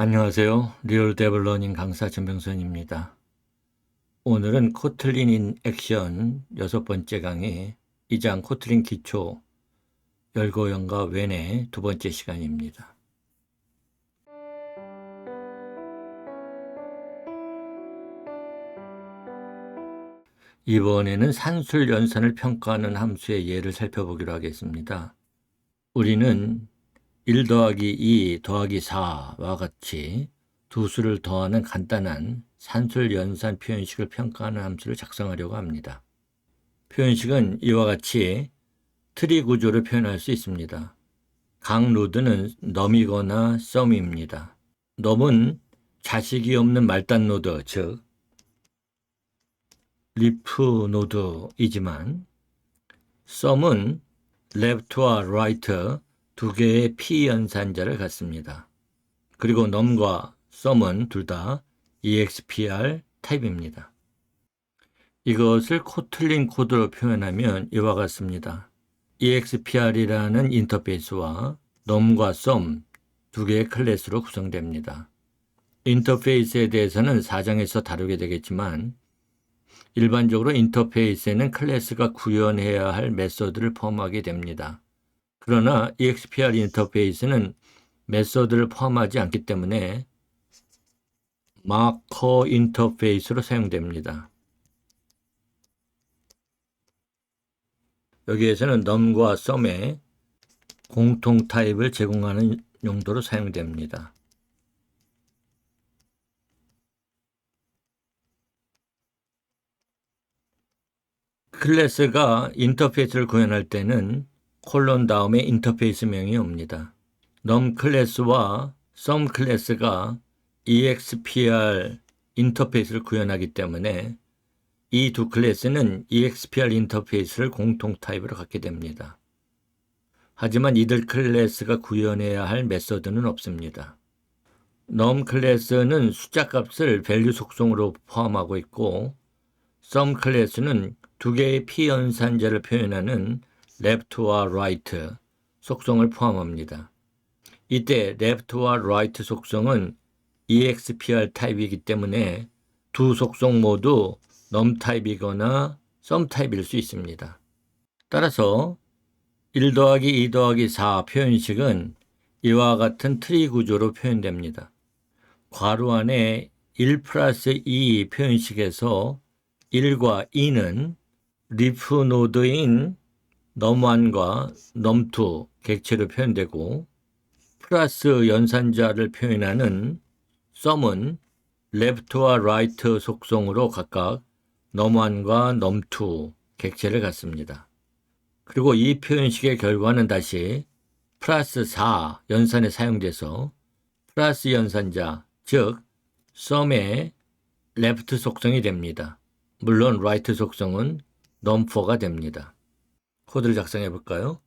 안녕하세요. 리얼 데블러닝 강사 전병선입니다. 오늘은 코틀린 인 액션 6번째 강의 2장 코틀린 기초 열고형과 웬의 2번째 시간입니다. 이번에는 산술 연산을 평가하는 함수의 예를 살펴보기로 하겠습니다. 우리는 1 더하기 2 더하기 4와 같이 두 수를 더하는 간단한 산술 연산 표현식을 평가하는 함수를 작성하려고 합니다. 표현식은 이와 같이 트리 구조로 표현할 수 있습니다. 각 노드는 넘이거나 썸입니다. 넘은 자식이 없는 말단 노드, 즉 리프 노드이지만 썸은 left와 right 두 개의 p-연산자를 갖습니다. 그리고 넘과 썸은 둘 다 EXPR 타입입니다. 이것을 코틀린 코드로 표현하면 이와 같습니다. EXPR이라는 인터페이스와 넘과 썸 두 개의 클래스로 구성됩니다. 인터페이스에 대해서는 4장에서 다루게 되겠지만 일반적으로 인터페이스에는 클래스가 구현해야 할 메서드를 포함하게 됩니다. 그러나 EXPR 인터페이스는 메서드를 포함하지 않기 때문에 마커 인터페이스로 사용됩니다. 여기에서는 넘과 썸의 공통 타입을 제공하는 용도로 사용됩니다. 클래스가 인터페이스를 구현할 때는 콜론 다음에 인터페이스명이 옵니다. 넘 클래스와 썸 클래스가 EXPR 인터페이스를 구현하기 때문에 이 두 클래스는 EXPR 인터페이스를 공통 타입으로 갖게 됩니다. 하지만 이들 클래스가 구현해야 할 메서드는 없습니다. 넘 클래스는 숫자 값을 밸류 속성으로 포함하고 있고 썸 클래스는 두 개의 p-연산자를 표현하는 left와 right 속성을 포함합니다. 이때 left와 right 속성은 EXPR 타입이기 때문에 두 속성 모두 넘 타입이거나 썸 타입일 수 있습니다. 따라서 1 더하기 2 더하기 4 표현식은 이와 같은 트리 구조로 표현됩니다. 괄호 안에 1 플러스 2 표현식에서 1과 2는 리프 노드인 넘1과 넘2 객체로 표현되고 플러스 연산자를 표현하는 썸은 left와 right 속성으로 각각 넘1과 넘2 객체를 갖습니다. 그리고 이 표현식의 결과는 다시 플러스 4 연산에 사용돼서 플러스 연산자, 즉 썸의 left 속성이 됩니다. 물론 right 속성은 넘4가 됩니다. 코드를 작성해 볼까요?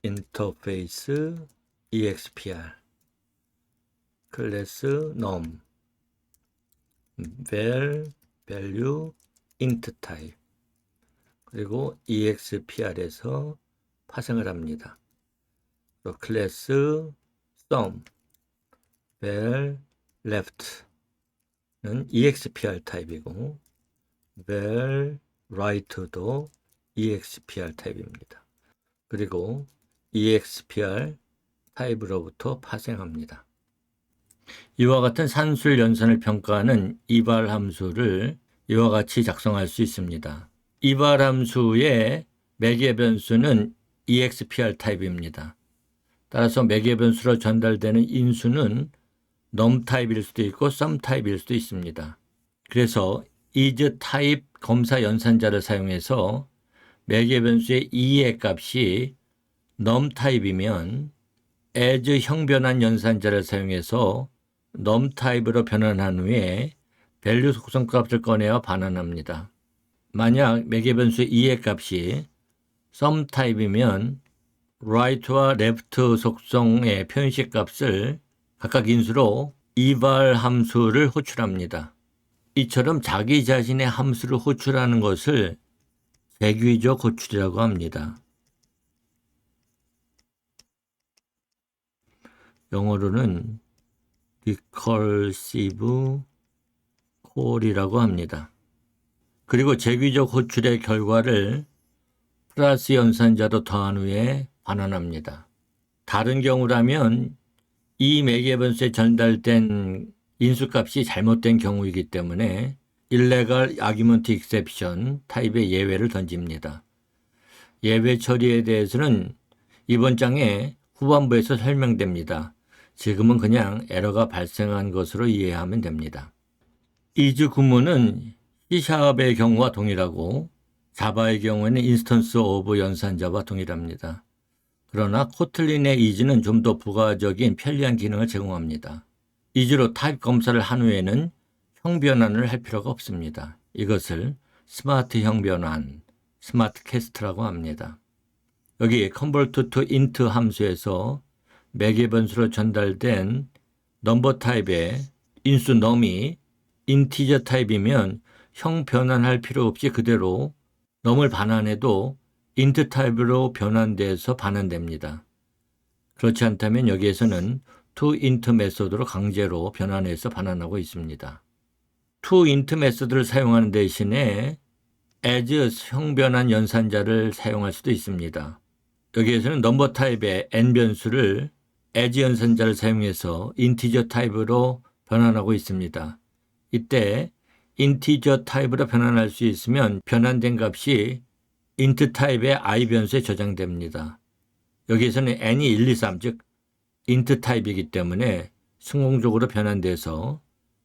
인터페이스 EXPR 클래스 넘 value int type 그리고 EXPR에서 파생을 합니다. 또 클래스 sum left는 EXPR 타입이고 right도 EXPR 타입입니다. 그리고 EXPR 타입으로부터 파생합니다. 이와 같은 산술 연산을 평가하는 이발 함수를 이와 같이 작성할 수 있습니다. 이발 함수의 매개 변수는 EXPR 타입입니다. 따라서 매개 변수로 전달되는 인수는 넘 타입일 수도 있고 썸 타입일 수도 있습니다. 그래서 is 타입 검사 연산자를 사용해서 매개 변수의 2의 값이 넘 타입이면 as 형변환 연산자를 사용해서 넘 타입으로 변환한 후에 밸류 속성 값을 꺼내어 반환합니다. 만약 매개 변수 2의 값이 썸 타입이면 right와 left 속성의 표현식 값을 각각 인수로 이발 함수를 호출합니다. 이처럼 자기 자신의 함수를 호출하는 것을 대귀적 호출이라고 합니다. 영어로는 리컬시브 콜이라고 합니다. 그리고 제기적 호출의 결과를 플러스 연산자로 더한 후에 반환합니다. 다른 경우라면 이 매개 변수에 전달된 인수값이 잘못된 경우이기 때문에 illegal argument exception 타입의 예외를 던집니다. 예외 처리에 대해서는 이번 장의 후반부에서 설명됩니다. 지금은 그냥 에러가 발생한 것으로 이해하면 됩니다. is 구문은 C샵의 경우와 동일하고 자바의 경우에는 인스턴스 오브 연산자와 동일합니다. 그러나 코틀린의 is는 좀 더 부가적인 편리한 기능을 제공합니다. is로 타입 검사를 한 후에는 형 변환을 할 필요가 없습니다. 이것을 스마트 형 변환, 스마트 캐스트라고 합니다. 여기 convert to int 함수에서 매개 변수로 전달된 넘버 타입의 인수 num이 인티저 타입이면 형 변환할 필요 없이 그대로 num을 반환해도 int 타입으로 변환돼서 반환됩니다. 그렇지 않다면 여기에서는 toInt 메소드로 강제로 변환해서 반환하고 있습니다. toInt 메소드를 사용하는 대신에 as 형 변환 연산자를 사용할 수도 있습니다. 여기에서는 넘버 타입의 n 변수를 as 연산자를 사용해서 인티저 타입으로 변환하고 있습니다. 이때 인티저 타입으로 변환할 수 있으면 변환된 값이 int 타입의 i 변수에 저장됩니다. 여기에서는 n이 1, 2, 3, 즉 int 타입이기 때문에 성공적으로 변환돼서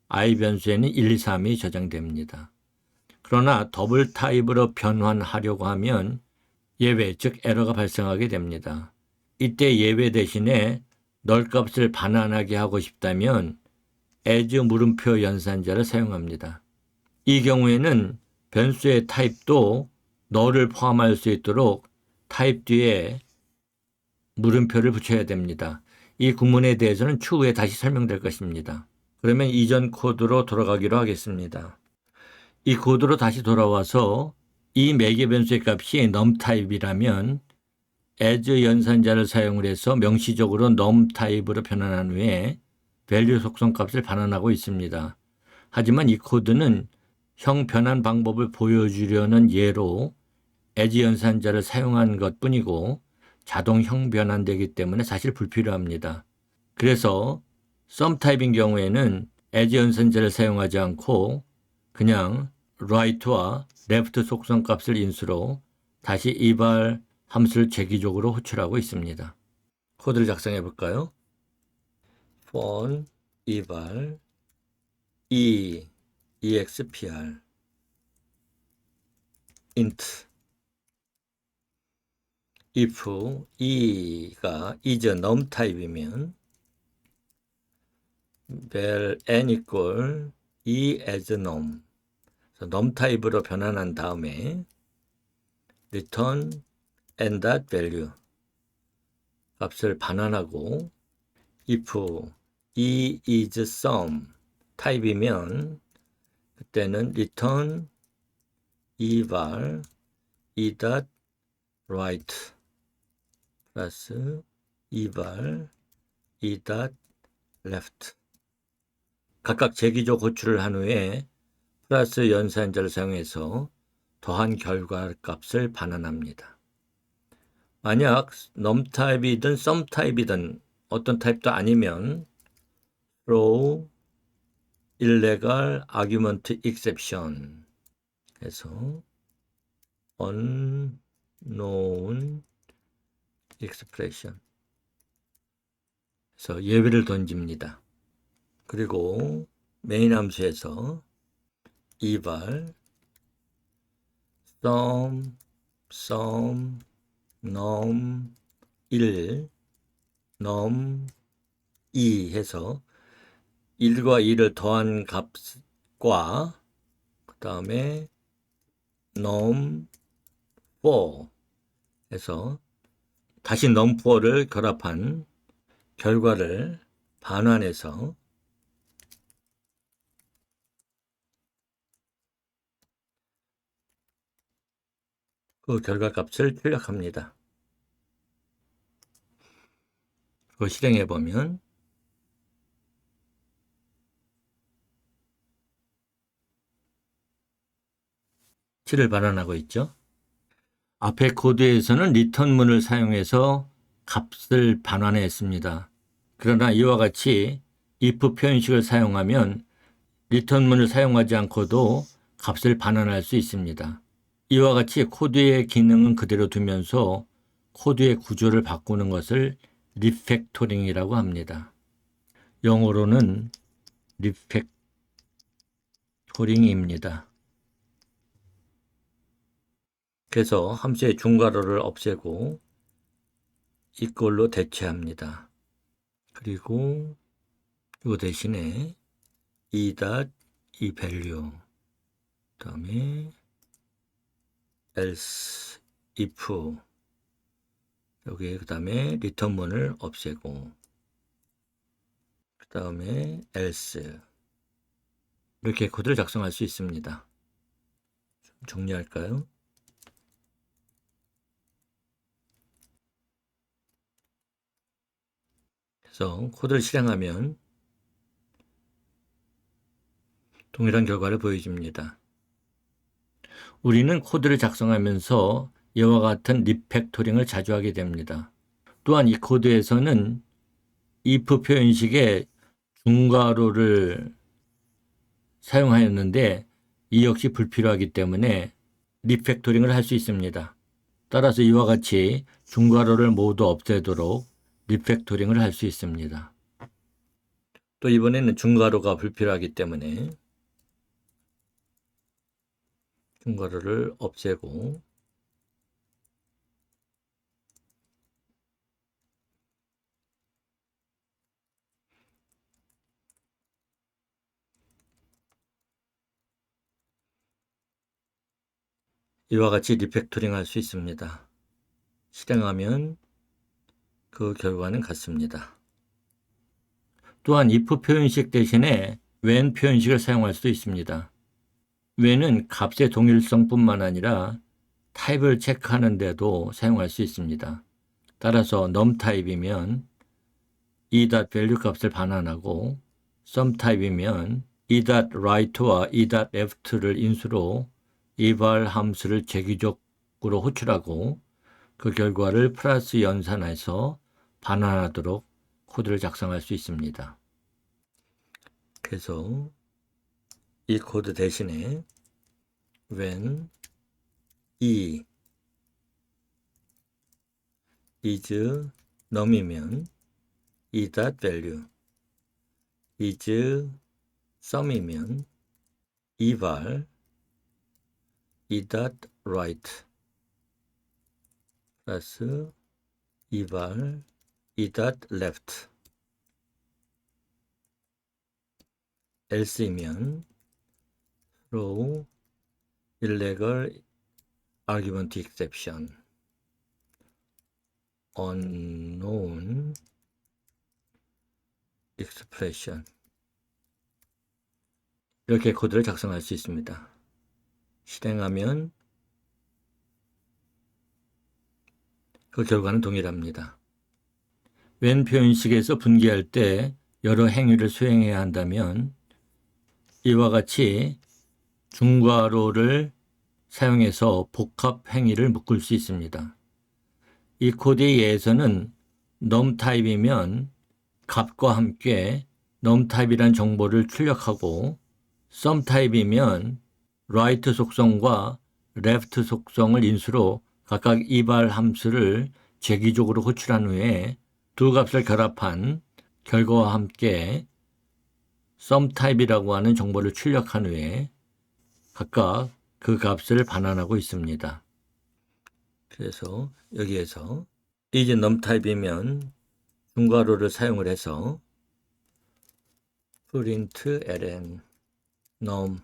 i 변수에는 1, 2, 3이 저장됩니다. 그러나 더블 타입으로 변환하려고 하면 예외, 즉 에러가 발생하게 됩니다. 이때 예외 대신에 널 값을 반환하게 하고 싶다면 as 물음표 연산자를 사용합니다. 이 경우에는 변수의 타입도 널을 포함할 수 있도록 타입 뒤에 물음표를 붙여야 됩니다. 이 구문에 대해서는 추후에 다시 설명될 것입니다. 그러면 이전 코드로 돌아가기로 하겠습니다. 이 코드로 다시 돌아와서 이 매개 변수의 값이 num 타입이라면 as 연산자를 사용을 해서 명시적으로 num 타입으로 변환한 후에 value 속성 값을 반환하고 있습니다. 하지만 이 코드는 형 변환 방법을 보여주려는 예로 as 연산자를 사용한 것뿐이고 자동 형 변환되기 때문에 사실 불필요합니다. 그래서 sum 타입인 경우에는 as 연산자를 사용하지 않고 그냥 right와 left 속성 값을 인수로 다시 eval 함수를 재기적으로 호출하고 있습니다. 코드를 작성해 볼까요? for eval expr int if e가 is num 타입이면 vel n equal e as num num 타입으로 변환한 다음에 return n.value 값을 반환하고 if e is sum 타입이면 그때는 return eval e.write 플러스 eval e.left 각각 재기적 호출을 한 후에 플러스 연산자를 사용해서 더한 결과 값을 반환합니다. 만약 num 타입이든 sum 타입이든 어떤 타입도 아니면 throw illegal argument exception 해서 unknown expression 그래서 예외를 던집니다. 그리고 메인 함수에서 eval sum num 1 num 2 해서 1과 2를 더한 값과 그 다음에 num 4 해서 다시 num 4를 결합한 결과를 반환해서 그 결과값을 출력합니다. 그거 실행해 보면 7을 반환하고 있죠. 앞의 코드에서는 리턴문을 사용해서 값을 반환했습니다. 그러나 이와 같이 if 표현식을 사용하면 리턴문을 사용하지 않고도 값을 반환할 수 있습니다. 이와 같이 코드의 기능은 그대로 두면서 코드의 구조를 바꾸는 것을 리팩토링이라고 합니다. 영어로는 리팩토링입니다. 그래서 함수의 중괄호를 없애고 이걸로 대체합니다. 그리고 이거 대신에 이 value 그다음에 else if 여기 그다음에 리턴문을 없애고 그다음에 else 이렇게 코드를 작성할 수 있습니다. 좀 정리할까요? 그래서 코드를 실행하면 동일한 결과를 보여줍니다. 우리는 코드를 작성하면서 이와 같은 리팩토링을 자주 하게 됩니다. 또한 이 코드에서는 if 표현식의 중괄호를 사용하였는데 이 역시 불필요하기 때문에 리팩토링을 할 수 있습니다. 따라서 이와 같이 중괄호를 모두 없애도록 리팩토링을 할 수 있습니다. 또 이번에는 중괄호가 불필요하기 때문에 중괄호를 없애고 이와 같이 리팩토링 할 수 있습니다. 실행하면 그 결과는 같습니다. 또한 if 표현식 대신에 when 표현식을 사용할 수도 있습니다. when은 값의 동일성뿐만 아니라 타입을 체크하는 데도 사용할 수 있습니다. 따라서 num 타입이면 e.value 값을 반환하고 sum 타입이면 e.right와 e.left를 인수로 eval 함수를 재기적으로 호출하고 그 결과를 플러스 연산해서 반환하도록 코드를 작성할 수 있습니다. 그래서 이 코드 대신에 when e is num이면 e.value is sum이면 eval e.right 플러스 eval e.left else이면 throw illegal argument exception unknown expression 이렇게 코드를 작성할 수 있습니다. 실행하면 그 결과는 동일합니다. when 표현식에서 분기할 때 여러 행위를 수행해야 한다면 이와 같이 중괄호를 사용해서 복합 행위를 묶을 수 있습니다. 이 코드에 의해서는 num 타입이면 값과 함께 num 타입이란 정보를 출력하고 sum 타입이면 right 속성과 left 속성을 인수로 각각 eval 함수를 재기적으로 호출한 후에 두 값을 결합한 결과와 함께 sum 타입이라고 하는 정보를 출력한 후에 각각 그 값을 반환하고 있습니다. 그래서 여기에서 is num 타입이면 중괄호를 사용을 해서 print ln num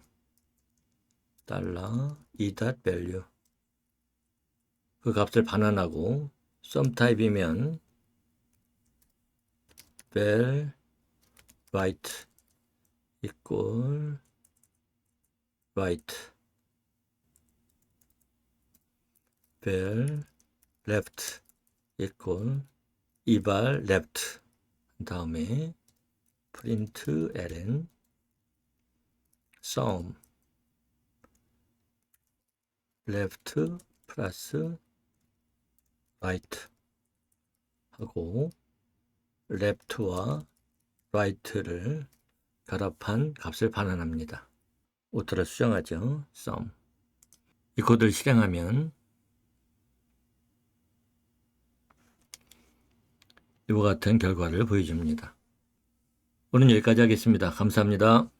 $e.value 그 값을 반환하고 sum 타입이면 val right equal right val left equal eval left 다음에 print ln sum left 플러스 right 하고 left와 right를 결합한 값을 반환합니다. 오토로 수정하죠. sum. 이 코드를 실행하면 이와 같은 결과를 보여줍니다. 오늘 여기까지 하겠습니다. 감사합니다.